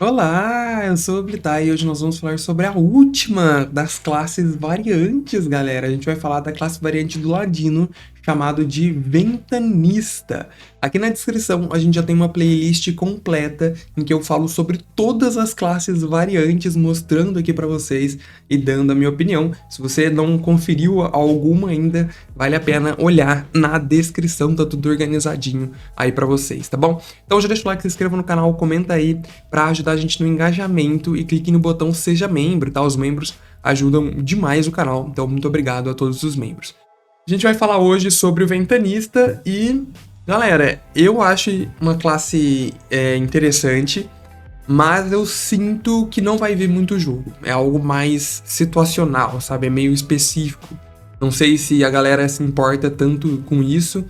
Olá, eu sou o Blitai e hoje nós vamos falar sobre a última das classes variantes, galera. A gente vai falar da classe variante do Ladino, chamado de Ventanista. Aqui na descrição a gente já tem uma playlist completa em que eu falo sobre todas as classes variantes, mostrando aqui pra vocês e dando a minha opinião. Se você não conferiu alguma ainda, vale a pena olhar na descrição, tá tudo organizadinho aí pra vocês, tá bom? Então já deixa o like, se inscreva no canal, comenta aí pra ajudar a gente no engajamento e clique no botão Seja Membro, tá? Os membros ajudam demais o canal, então muito obrigado a todos os membros. A gente vai falar hoje sobre o Ventanista e, galera, eu acho uma classe interessante, mas eu sinto que não vai vir muito jogo. É algo mais situacional, sabe? É meio específico. Não sei se a galera se importa tanto com isso.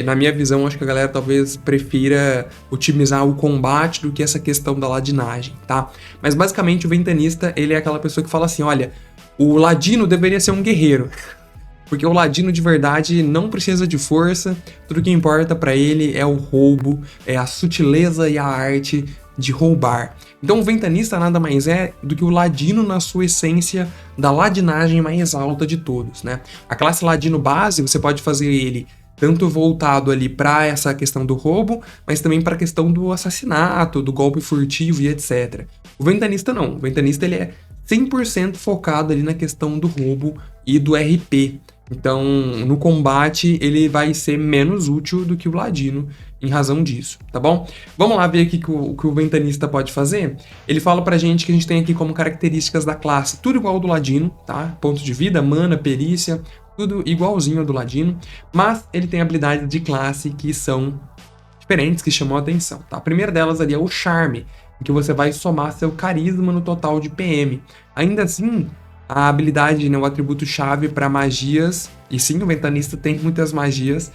Na minha visão, acho que a galera talvez prefira otimizar o combate do que essa questão da ladinagem, tá? Mas basicamente o Ventanista, ele é aquela pessoa que fala assim, olha, o Ladino deveria ser um guerreiro. Porque o Ladino de verdade não precisa de força, tudo que importa pra ele é o roubo, é a sutileza e a arte de roubar. Então o Ventanista nada mais é do que o Ladino na sua essência da ladinagem mais alta de todos, né? A classe Ladino base, você pode fazer ele tanto voltado ali para essa questão do roubo, mas também para a questão do assassinato, do golpe furtivo e etc. O Ventanista não, o Ventanista ele é 100% focado ali na questão do roubo e do RP. Então, no combate, ele vai ser menos útil do que o Ladino em razão disso, tá bom? Vamos lá ver aqui o que o Ventanista pode fazer. Ele fala pra gente que a gente tem aqui como características da classe tudo igual ao do Ladino, tá? Ponto de vida, mana, perícia, tudo igualzinho ao do Ladino, mas ele tem habilidades de classe que são diferentes, que chamam a atenção, tá? A primeira delas ali é o Charme, em que você vai somar seu carisma no total de PM. Ainda assim, a habilidade, né, o atributo-chave para magias, e sim, o Ventanista tem muitas magias,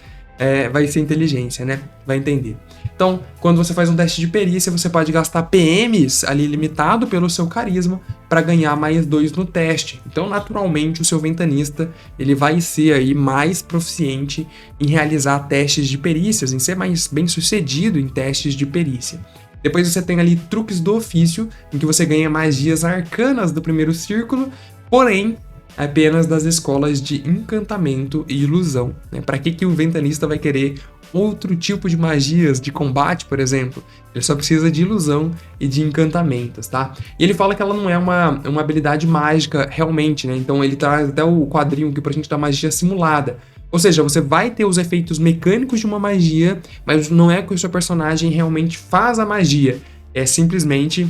vai ser inteligência, né? Vai entender. Então, quando você faz um teste de perícia, você pode gastar PMs ali limitado pelo seu carisma para ganhar mais 2 no teste. Então, naturalmente, o seu Ventanista ele vai ser aí mais proficiente em realizar testes de perícias, em ser mais bem sucedido em testes de perícia. Depois você tem ali truques do ofício, em que você ganha magias arcanas do primeiro círculo, porém apenas das escolas de encantamento e ilusão, né? Para que o Ventanista vai querer outro tipo de magias de combate, por exemplo? Ele só precisa de ilusão e de encantamentos, tá? E ele fala que ela não é uma habilidade mágica realmente, né? Então ele traz até o quadrinho aqui pra gente da magia simulada. Ou seja, você vai ter os efeitos mecânicos de uma magia, mas não é que o seu personagem realmente faz a magia. É simplesmente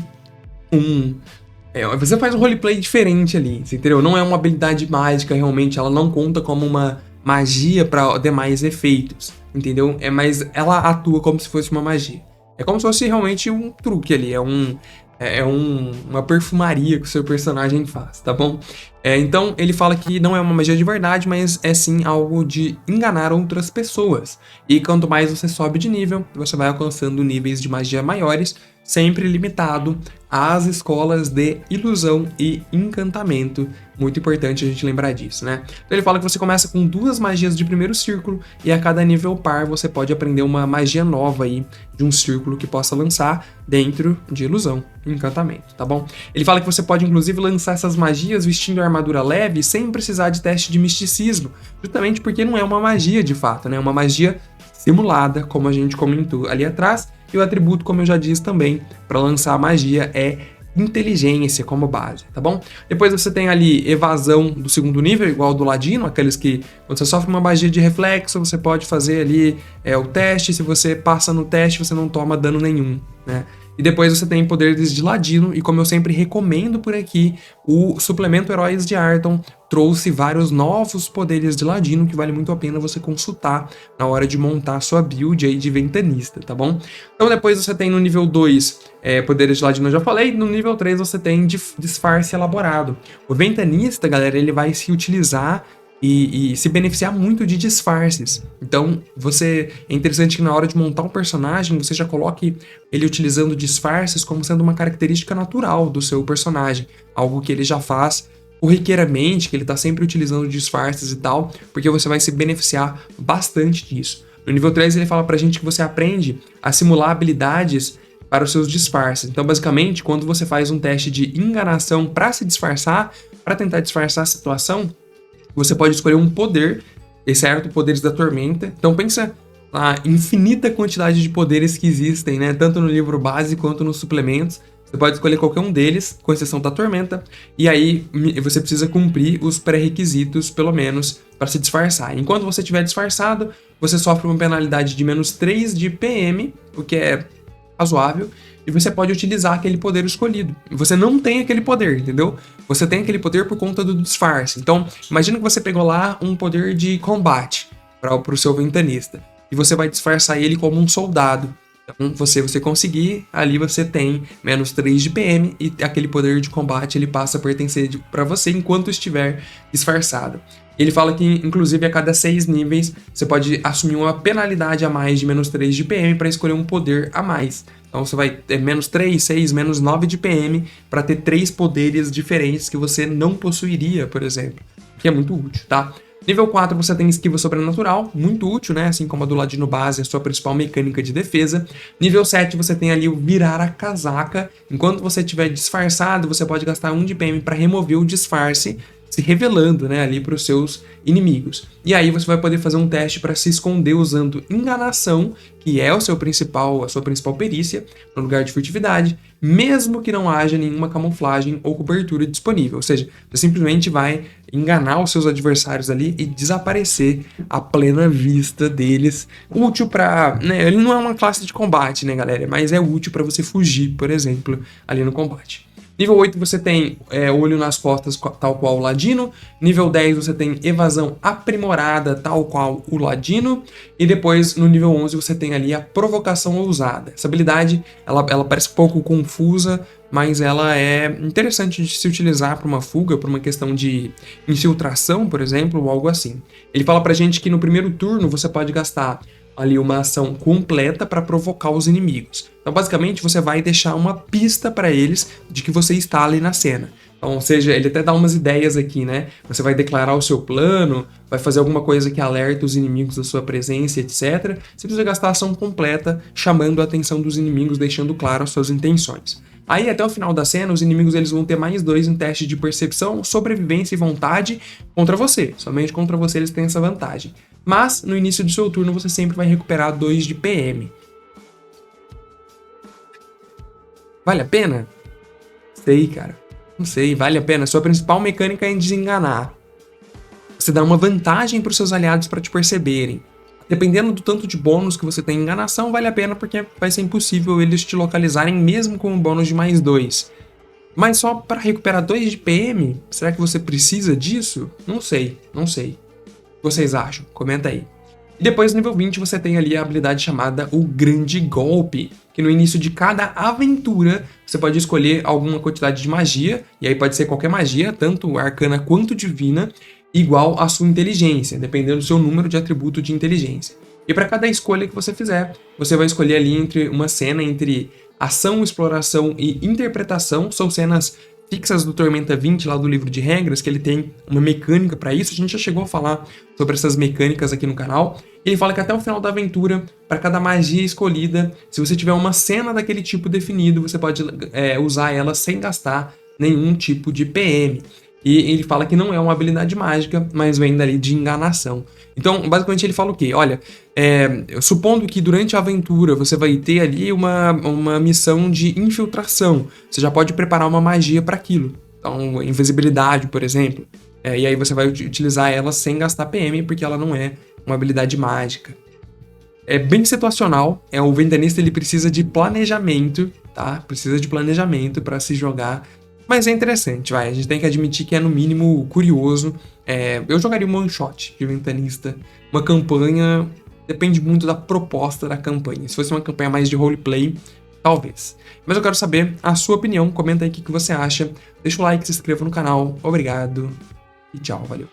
você faz um roleplay diferente ali, você entendeu? Não é uma habilidade mágica realmente, ela não conta como uma magia para demais efeitos, entendeu? Mas ela atua como se fosse uma magia. É como se fosse realmente um truque ali, uma perfumaria que o seu personagem faz, tá bom? Então ele fala que não é uma magia de verdade, mas é sim algo de enganar outras pessoas. E quanto mais você sobe de nível, você vai alcançando níveis de magia maiores, sempre limitado às escolas de ilusão e encantamento. Muito importante a gente lembrar disso, né? Então ele fala que você começa com 2 magias de primeiro círculo e a cada nível par você pode aprender uma magia nova aí de um círculo que possa lançar dentro de ilusão e encantamento, tá bom? Ele fala que você pode inclusive lançar essas magias vestindo armadura leve sem precisar de teste de misticismo, justamente porque não é uma magia de fato, né? É uma magia simulada, como a gente comentou ali atrás, e o atributo, como eu já disse também, para lançar a magia é inteligência como base, tá bom? Depois você tem ali evasão do segundo nível, igual ao do Ladino, aqueles que, quando você sofre uma magia de reflexo, você pode fazer ali o teste, se você passa no teste, você não toma dano nenhum, né? E depois você tem poderes de Ladino, e como eu sempre recomendo por aqui, o suplemento Heróis de Arton trouxe vários novos poderes de Ladino que vale muito a pena você consultar na hora de montar sua build aí de Ventanista, tá bom? Então depois você tem no nível 2 poderes de Ladino, eu já falei, no nível 3 você tem disfarce elaborado. O Ventanista, galera, ele vai se utilizar e se beneficiar muito de disfarces. Então, é interessante que na hora de montar um personagem, você já coloque ele utilizando disfarces como sendo uma característica natural do seu personagem, algo que ele já faz corriqueiramente, que ele tá sempre utilizando disfarces e tal, porque você vai se beneficiar bastante disso. No nível 3 ele fala pra gente que você aprende a simular habilidades para os seus disfarces. Então, basicamente, quando você faz um teste de enganação para se disfarçar, para tentar disfarçar a situação, você pode escolher um poder, certo? Poderes da tormenta. Então, pensa na infinita quantidade de poderes que existem, né? Tanto no livro base quanto nos suplementos. Você pode escolher qualquer um deles, com exceção da tormenta, e aí você precisa cumprir os pré-requisitos, pelo menos, para se disfarçar. Enquanto você estiver disfarçado, você sofre uma penalidade de menos 3 de PM, o que é razoável, e você pode utilizar aquele poder escolhido. Você não tem aquele poder, entendeu? Você tem aquele poder por conta do disfarce. Então, imagina que você pegou lá um poder de combate para o seu ventanista, e você vai disfarçar ele como um soldado. Então, você conseguir, ali você tem menos 3 de PM e aquele poder de combate ele passa a pertencer para você enquanto estiver disfarçado. Ele fala que, inclusive, a cada 6 níveis, você pode assumir uma penalidade a mais de menos 3 de PM para escolher um poder a mais. Então você vai ter menos 3, 6, menos 9 de PM para ter 3 poderes diferentes que você não possuiria, por exemplo. Que é muito útil, tá? Nível 4 você tem esquiva sobrenatural, muito útil, né? Assim como a do Ladino base, a sua principal mecânica de defesa. Nível 7 você tem ali o virar a casaca. Enquanto você estiver disfarçado, você pode gastar 1 de PM para remover o disfarce, se revelando, né, ali para os seus inimigos. E aí você vai poder fazer um teste para se esconder usando enganação, que é a sua principal perícia, no lugar de furtividade, mesmo que não haja nenhuma camuflagem ou cobertura disponível. Ou seja, você simplesmente vai enganar os seus adversários ali e desaparecer à plena vista deles. Útil para, né, ele não é uma classe de combate, né, galera, mas é útil para você fugir, por exemplo, ali no combate. Nível 8 você tem olho nas costas, tal qual o Ladino. Nível 10 você tem evasão aprimorada, tal qual o Ladino. E depois, no nível 11, você tem ali a provocação ousada. Essa habilidade, ela parece pouco confusa, mas ela é interessante de se utilizar para uma fuga, para uma questão de infiltração, por exemplo, ou algo assim. Ele fala pra gente que no primeiro turno você pode gastar ali uma ação completa para provocar os inimigos. Então, basicamente, você vai deixar uma pista para eles de que você está ali na cena. Então, ou seja, ele até dá umas ideias aqui, né? Você vai declarar o seu plano, vai fazer alguma coisa que alerta os inimigos da sua presença, etc. Você precisa gastar a ação completa, chamando a atenção dos inimigos, deixando claro as suas intenções. Aí, até o final da cena, os inimigos eles vão ter mais 2 em teste de percepção, sobrevivência e vontade contra você. Somente contra você eles têm essa vantagem. Mas, no início do seu turno, você sempre vai recuperar 2 de PM. Vale a pena? Sei, cara. Não sei, vale a pena. Sua principal mecânica é desenganar. Você dá uma vantagem para os seus aliados para te perceberem. Dependendo do tanto de bônus que você tem em enganação, vale a pena porque vai ser impossível eles te localizarem mesmo com um bônus de mais 2. Mas só para recuperar 2 de PM? Será que você precisa disso? Não sei, não sei. O que vocês acham? Comenta aí. E depois, no nível 20, você tem ali a habilidade chamada o Grande Golpe, que no início de cada aventura você pode escolher alguma quantidade de magia, e aí pode ser qualquer magia, tanto arcana quanto divina, igual à sua inteligência, dependendo do seu número de atributo de inteligência. E para cada escolha que você fizer, você vai escolher ali entre uma cena entre ação, exploração e interpretação, são cenas fixas do Tormenta 20, lá do livro de regras, que ele tem uma mecânica para isso. A gente já chegou a falar sobre essas mecânicas aqui no canal. Ele fala que até o final da aventura, para cada magia escolhida, se você tiver uma cena daquele tipo definido, você pode usar ela sem gastar nenhum tipo de PM. E ele fala que não é uma habilidade mágica, mas vem dali de enganação. Então, basicamente, ele fala o quê? Olha, supondo que durante a aventura você vai ter ali uma missão de infiltração, você já pode preparar uma magia para aquilo. Então, invisibilidade, por exemplo. E aí você vai utilizar ela sem gastar PM, porque ela não é uma habilidade mágica. É bem situacional. O ventanista ele precisa de planejamento, tá? Precisa de planejamento para se jogar. Mas é interessante, vai. A gente tem que admitir que é, no mínimo, curioso. Eu jogaria um one-shot de ventanista. Uma campanha... Depende muito da proposta da campanha. Se fosse uma campanha mais de roleplay, talvez. Mas eu quero saber a sua opinião. Comenta aí o que você acha. Deixa o like, se inscreva no canal. Obrigado. E tchau, valeu.